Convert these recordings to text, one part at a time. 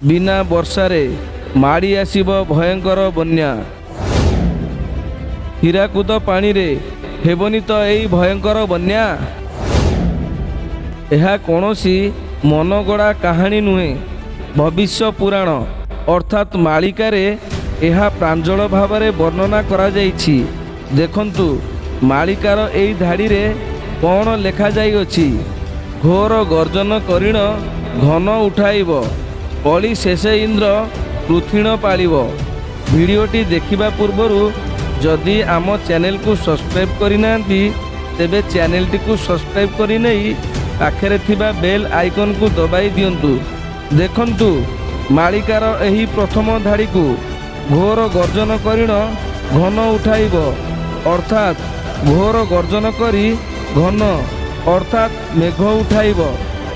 बिना वर्षारे माड़ी आसिब भयंकर बन्या। हीराकुद पानी रे हेबनी तो एई भयंकर बन्या। यह कौनसी मनगड़ा कहानी नुहे, भविष्य पुराण अर्थात मालिकारे यह प्रांजल भावरे वर्णना करा जाइछि। देखंतु मालिकार एई धाड़ी रे कौन लेखा जाई अछि। घोर गर्जन करिण घन उठाइब, कली शेषे इंद्र पृथ्वीण पालिब। भिडियोटी देखिबा पूर्वरु जदि आम चैनल को सब्सक्राइब करिनांती तेबे चैनलटी को सब्सक्राइब करि नै पाखरे थिबा बेल आइकन को दबाई दियंतु। देखंतु मालिकार एही प्रथम धाड़ी को घोर गर्जन करिण घन उठाइब अर्थात घोर गर्जन करी घन अर्थात मेघ उठाइब,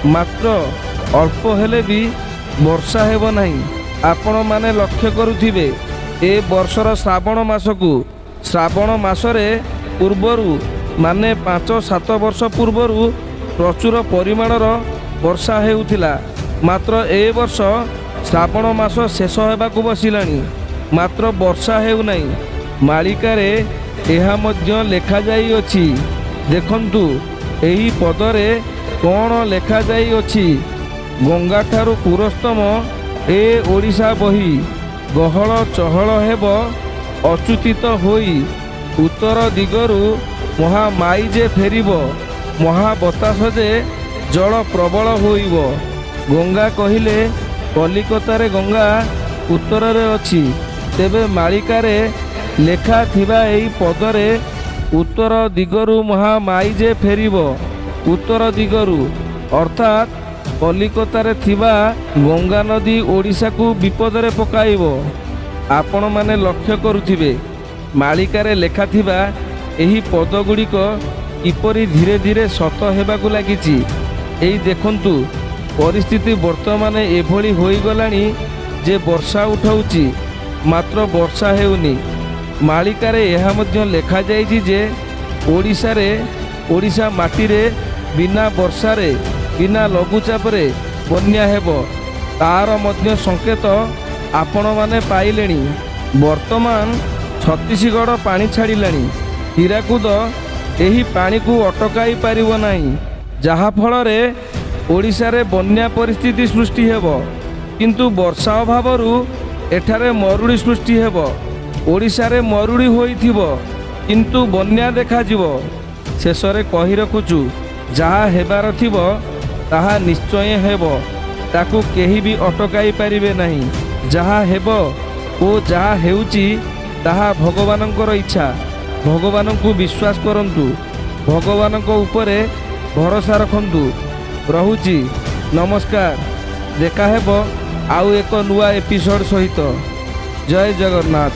मात्र अल्प हेले भी वर्षा हेब नहीं। आपण माने लक्ष्य करुथिबे ए वर्षर श्रावण मासकू, श्रावण मासरे पूर्वरु माने 5-7 वर्ष पूर्वरु प्रचुर परिमाणर वर्षा हेउथिला, मात्र ए वर्ष श्रावण मास शेष हेबाकू बसिलानी, मात्र वर्षा हेउ नहीं। मालिकारे एहा मध्य लेखा जाई अछि। देखंतु एही पदरे कौन लेखा जाई अछि। गंगा ठारू पुरस्तम ए ओडिशा बही, गहल चहल हेब अच्युतित होई, उत्तर दिगरु महामाई जे फेरिब, महाबतास जे जल प्रबल होइब। गंगा कहिले कलिकतारे गंगा उत्तर रे अछि, तेबे मालिकारे लेखा थिबा एई पदरे उत्तर दिगरु महामाई जे फेरिब, उत्तर दिगरु अर्थात कलिकतारे थिबा गंगा नदी ओडिशा को विपदरे पकाइब। आपण माने लक्ष्य करुथिबे मालिकारे लेखा थिबा एही पद गुड़िक किपरि धीरे धीरे सत हेबाकू लागिछि। एई देखंतु परिस्थिति वर्तमान एभली होई गलानी जे वर्षा उठाउछि मात्र वर्षा हेउनी। मालिकारे यह मध्य लेखा जाइछि जे ओडिशा रे, ओडिशा माटी रे बिना वर्षा रे, बिना लघुचाप रे बन्या हेब, तार मध्य संकेत आपण माने पाइलेनी। वर्तमान छत्तीसगढ़ पानी छाड़िलानी, हीराकुद एही पानी को अटकाई पारिबो नाही, जहा फल रे ओडिशा रे बन्या परिस्थिति सृष्टि हेब। किंतु वर्षा अभावरु एठारे मरुड़ी सृष्टि हेब। ओडिशा रे मरुड़ी होइथिबो किंतु बन्या देखा जिवो। शेषरे कहि रखुचु जहा हेबार थिबो ताहा निश्चय हेब, ताकू केही भी अटकाई पारिबे नहीं। जहा हेब ओ जहा हेउची ताहा भगवानंकर इच्छा। भगवानंकु विश्वास करंतु, भगवानंको उपरे भरोसा रखंतु। रहुची नमस्कार, देखा हेब आउ एक नुआ एपिसोड सहित। जय जगन्नाथ।